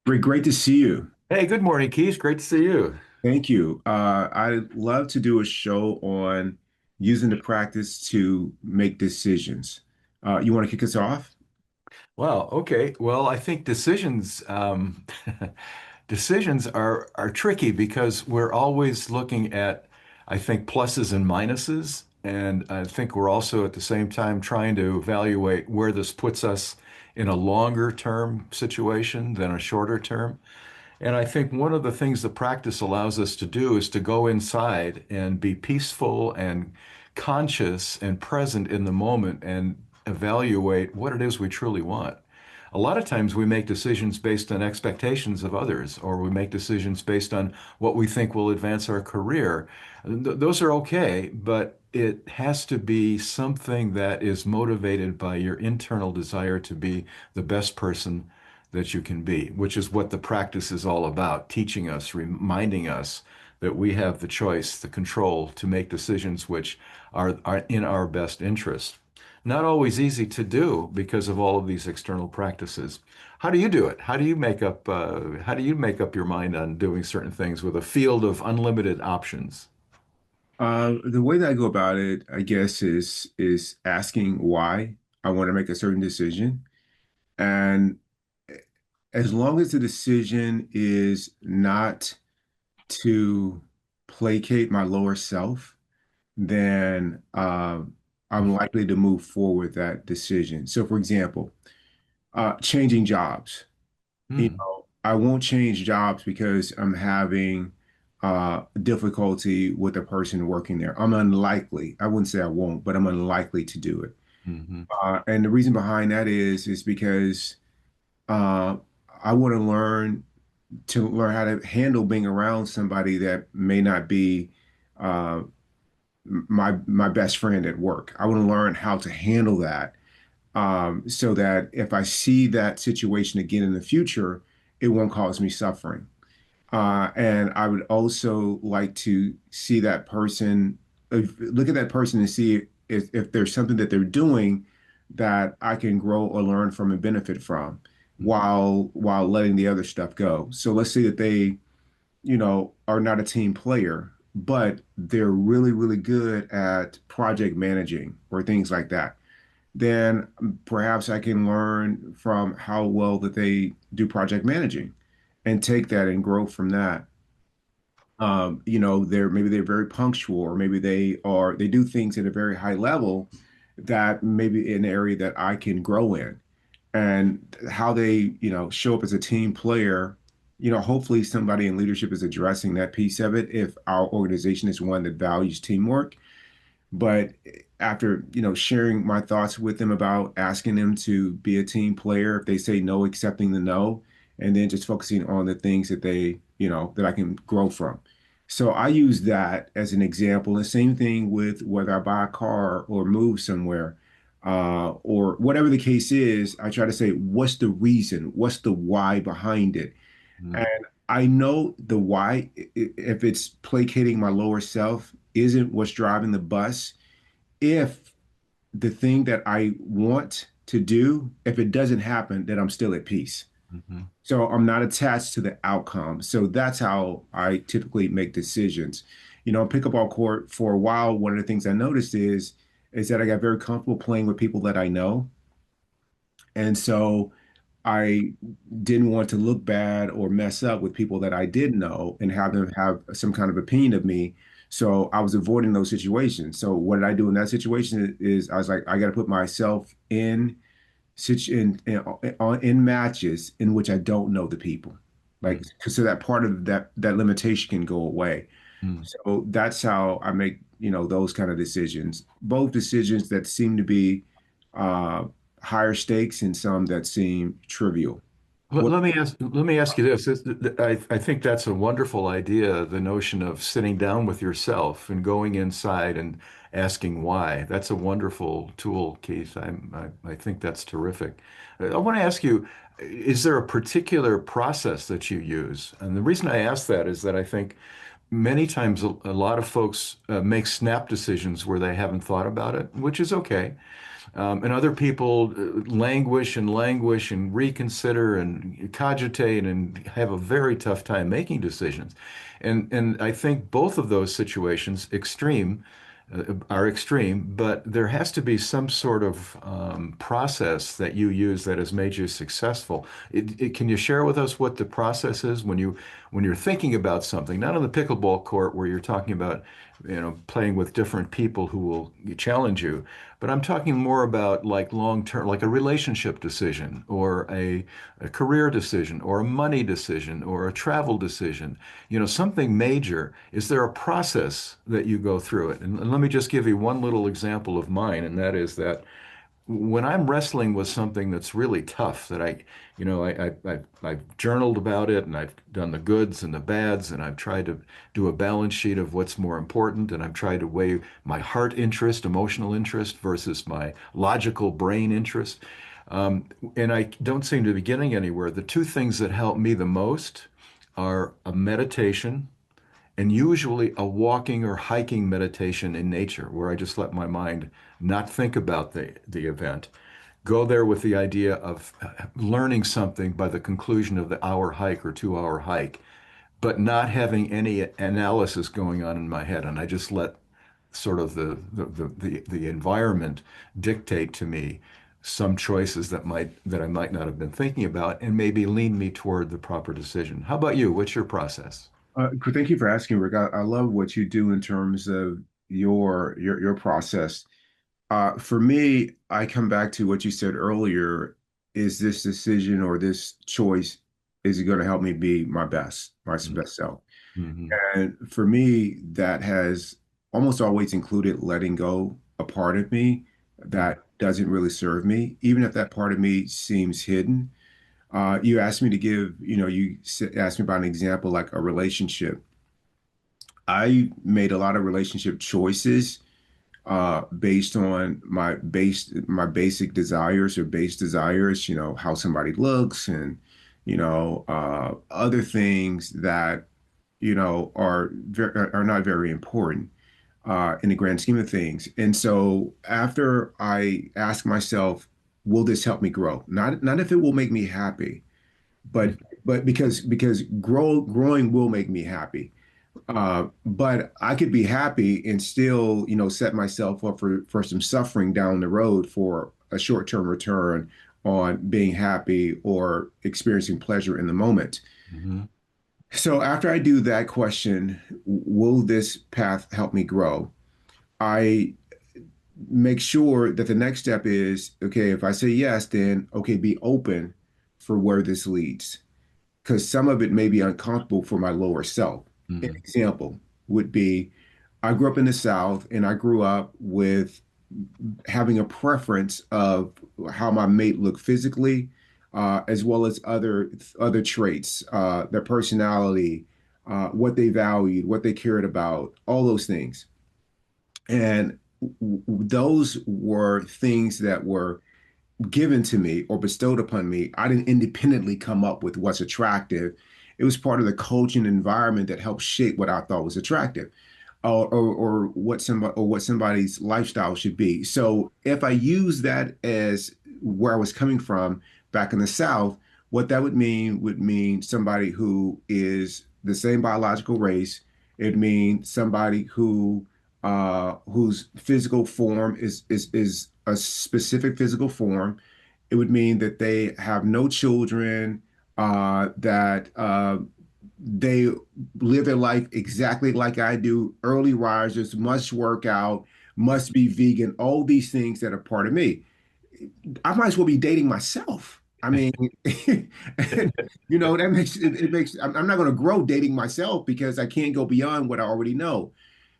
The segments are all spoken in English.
Great to see you. Hey, good morning, Keith. Great to see you. Thank you. I'd love to do a show on using the practice to make decisions. You want to kick us off? Well, okay. Well, I think decisions decisions are tricky because we're always looking at, I think, pluses and minuses, and I think we're also at the same time trying to evaluate where this puts us in a longer term situation than a shorter term. And I think one of the things the practice allows us to do is to go inside and be peaceful and conscious and present in the moment and evaluate what it is we truly want. A lot of times we make decisions based on expectations of others, or we make decisions based on what we think will advance our career. Those are okay, but it has to be something that is motivated by your internal desire to be the best person that you can be, which is what the practice is all about, teaching us, reminding us that we have the choice, the control to make decisions which are in our best interest. Not always easy to do because of all of these external practices. How do you do it? How do you make up your mind on doing certain things with a field of unlimited options? The way that I go about it, I guess, is asking why I want to make a certain decision. And as long as the decision is not to placate my lower self, then I'm likely to move forward with that decision. So, for example, changing jobs. Hmm. I won't change jobs because I'm having difficulty with a person working there. I'm unlikely. I wouldn't say I won't, but I'm unlikely to do it. Hmm. And the reason behind that is because uh, I want to learn how to handle being around somebody that may not be uh, my best friend at work. I want to learn how to handle that so that if I see that situation again in the future, it won't cause me suffering. And I would also like to see that person, look at that person and see if there's something that they're doing that I can grow or learn from and benefit from while letting the other stuff go. So let's say that they, are not a team player, but they're really, really good at project managing or things like that. Then perhaps I can learn from how well that they do project managing and take that and grow from that. They're very punctual, or maybe they do things at a very high level that maybe an area that I can grow in. And how they, show up as a team player, hopefully somebody in leadership is addressing that piece of it if our organization is one that values teamwork. But after, sharing my thoughts with them about asking them to be a team player, if they say no, accepting the no, and then just focusing on the things that that I can grow from. So I use that as an example. The same thing with whether I buy a car or move somewhere, or whatever the case is, I try to say, what's the reason? What's the why behind it? Hmm. And I know the why, if it's placating my lower self, isn't what's driving the bus. If the thing that I want to do, if it doesn't happen, then I'm still at peace. Hmm. So I'm not attached to the outcome. So that's how I typically make decisions. Pickleball court for a while, one of the things I noticed is that I got very comfortable playing with people that I know. And so I didn't want to look bad or mess up with people that I did know and have them have some kind of opinion of me. So I was avoiding those situations. So what did I do in that situation is I was like, I got to put myself in in matches in which I don't know the people. Like, so that part of that limitation can go away. Hmm. So that's how I make, those kind of decisions. Both decisions that seem to be uh, higher stakes and some that seem trivial. What? Let me ask you this. I think that's a wonderful idea, the notion of sitting down with yourself and going inside and asking why. That's a wonderful tool, Keith. I think that's terrific. I want to ask you, is there a particular process that you use? And the reason I ask that is that I think many times a lot of folks make snap decisions where they haven't thought about it, which is okay. And other people languish and languish and reconsider and cogitate and have a very tough time making decisions. And I think both of those situations, are extreme, but there has to be some sort of process that you use that has made you successful. Can you share with us what the process is when you're thinking about something, not on the pickleball court where you're talking about, playing with different people who will challenge you, but I'm talking more about like long term, like a relationship decision or a career decision or a money decision or a travel decision, something major. Is there a process that you go through it? And let me just give you one little example of mine, and that is that when I'm wrestling with something that's really tough, that I've journaled about it and I've done the goods and the bads, and I've tried to do a balance sheet of what's more important, and I've tried to weigh my heart interest, emotional interest versus my logical brain interest. And I don't seem to be getting anywhere. The two things that help me the most are a meditation and usually a walking or hiking meditation in nature where I just let my mind not think about the event. Go there with the idea of learning something by the conclusion of the hour hike or 2 hour hike, but not having any analysis going on in my head. And I just let sort of the environment dictate to me some choices that I might not have been thinking about and maybe lean me toward the proper decision. How about you? What's your process? Thank you for asking, Rick. I love what you do in terms of your process. For me, I come back to what you said earlier. Is this decision or this choice, is it going to help me be my best self? Mm-hmm. And for me, that has almost always included letting go a part of me that doesn't really serve me, even if that part of me seems hidden. You asked me to give, asked me about an example like a relationship. I made a lot of relationship choices based on my basic desires or base desires, how somebody looks and, other things that, are not very important in the grand scheme of things. And so after I ask myself, will this help me grow? Not if it will make me happy, but because growing will make me happy. But I could be happy and still, set myself up for some suffering down the road for a short-term return on being happy or experiencing pleasure in the moment. Mm-hmm. So after I do that question, will this path help me grow? I make sure that the next step is, okay, if I say yes, then okay, be open for where this leads because some of it may be uncomfortable for my lower self. An Mm-hmm. example would be I grew up in the South and I grew up with having a preference of how my mate looked physically, as well as other traits, their personality, what they valued, what they cared about, all those things. And those were things that were given to me or bestowed upon me. I didn't independently come up with what's attractive. It was part of the culture and environment that helped shape what I thought was attractive or what somebody's lifestyle should be. So if I use that as where I was coming from back in the South, what that would mean somebody who is the same biological race. It means somebody whose physical form is a specific physical form. It would mean that they have no children, that they live their life exactly like I do, early risers, must work out, must be vegan, all these things that are part of me. I might as well be dating myself. I mean, that it makes, I'm not going to grow dating myself because I can't go beyond what I already know.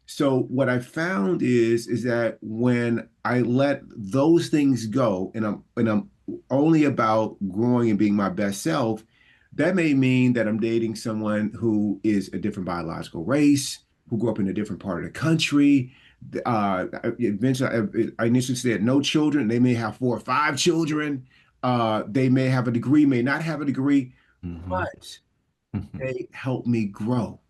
So what I found is that when I let those things go and I'm only about growing and being my best self, that may mean that I'm dating someone who is a different biological race, who grew up in a different part of the country. Eventually, I initially said no children. They may have 4 or 5 children. They may have a degree, may not have a degree, Mm-hmm. but they help me grow.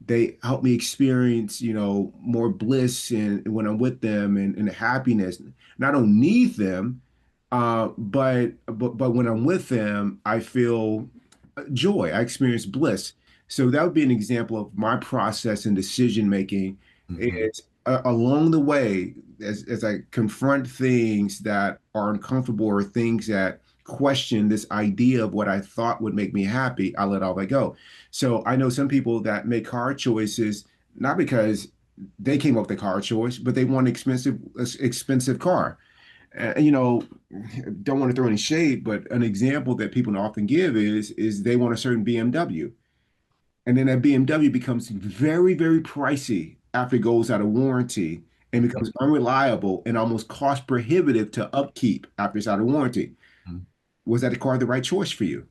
they help me experience, more bliss and when I'm with them and happiness. And I don't need them, but when I'm with them, I feel joy. I experience bliss. So that would be an example of my process in decision making Hmm. is along the way, as I confront things that are uncomfortable or things that question this idea of what I thought would make me happy, I let all that go. So I know some people that make car choices not because they came up with the car choice, but they want an expensive car. Don't want to throw any shade, but an example that people often give is they want a certain BMW, and then that BMW becomes very, very pricey after it goes out of warranty and becomes unreliable and almost cost prohibitive to upkeep after it's out of warranty. Was that car the right choice for you?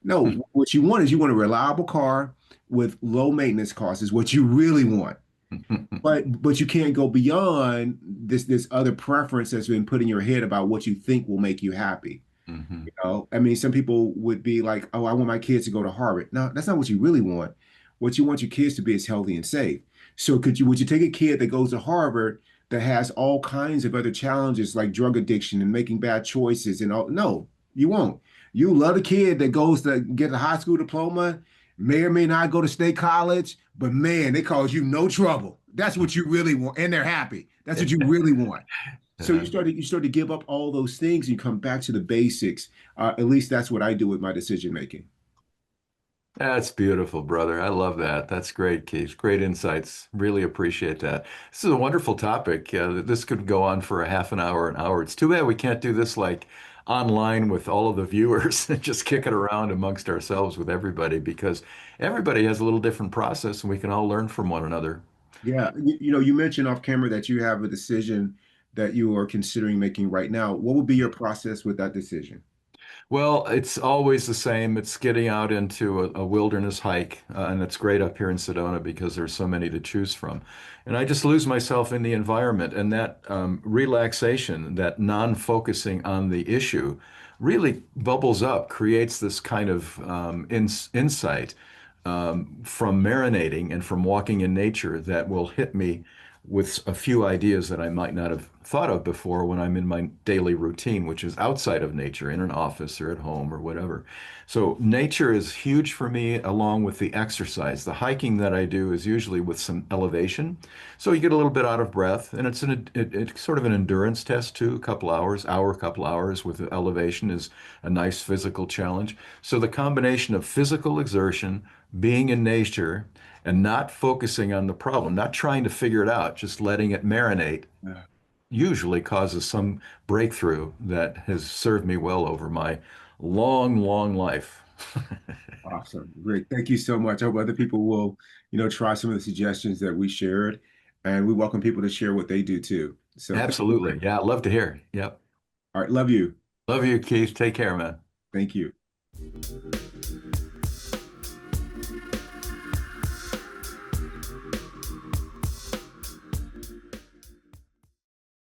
No. What you want is you want a reliable car with low maintenance costs is what you really want. But you can't go beyond this other preference that's been put in your head about what you think will make you happy. Hmm. I mean, some people would be like, "Oh, I want my kids to go to Harvard." No, that's not what you really want. What you want your kids to be is healthy and safe. So, would you take a kid that goes to Harvard that has all kinds of other challenges like drug addiction and making bad choices and all? No, you won't. You love a kid that goes to get a high school diploma, may or may not go to state college, but man, they cause you no trouble. That's what you really want, and they're happy. That's what you really want. So Uh, you start to give up all those things and you come back to the basics. At least that's what I do with my decision making. That's beautiful, brother. I love that. That's great, Keith. Great insights. Really appreciate that. This is a wonderful topic. This could go on for a half an hour. It's too bad we can't do this like online with all of the viewers and just kick it around amongst ourselves with everybody because everybody has a little different process and we can all learn from one another. Yeah, you mentioned off camera that you have a decision that you are considering making right now. What would be your process with that decision? Well, it's always the same. It's getting out into a wilderness hike, and it's great up here in Sedona because there's so many to choose from. And I just lose myself in the environment, and that relaxation, that non-focusing on the issue, really bubbles up, creates this kind of insight from marinating and from walking in nature that will hit me with a few ideas that I might not have thought of before when I'm in my daily routine, which is outside of nature, in an office or at home or whatever. So nature is huge for me, along with the exercise. The hiking that I do is usually with some elevation, so you get a little bit out of breath, and it's sort of an endurance test too. A couple hours, couple hours with the elevation is a nice physical challenge. So the combination of physical exertion, being in nature, and not focusing on the problem, not trying to figure it out, just letting it marinate, Yeah. usually causes some breakthrough that has served me well over my long, long life. Awesome. Great. Thank you so much. I hope other people will, try some of the suggestions that we shared, and we welcome people to share what they do too. So thank you, Absolutely. Rick. Yeah, I'd love to hear. Yep. All right. Love you. Love you, Keith. Take care, man. Thank you.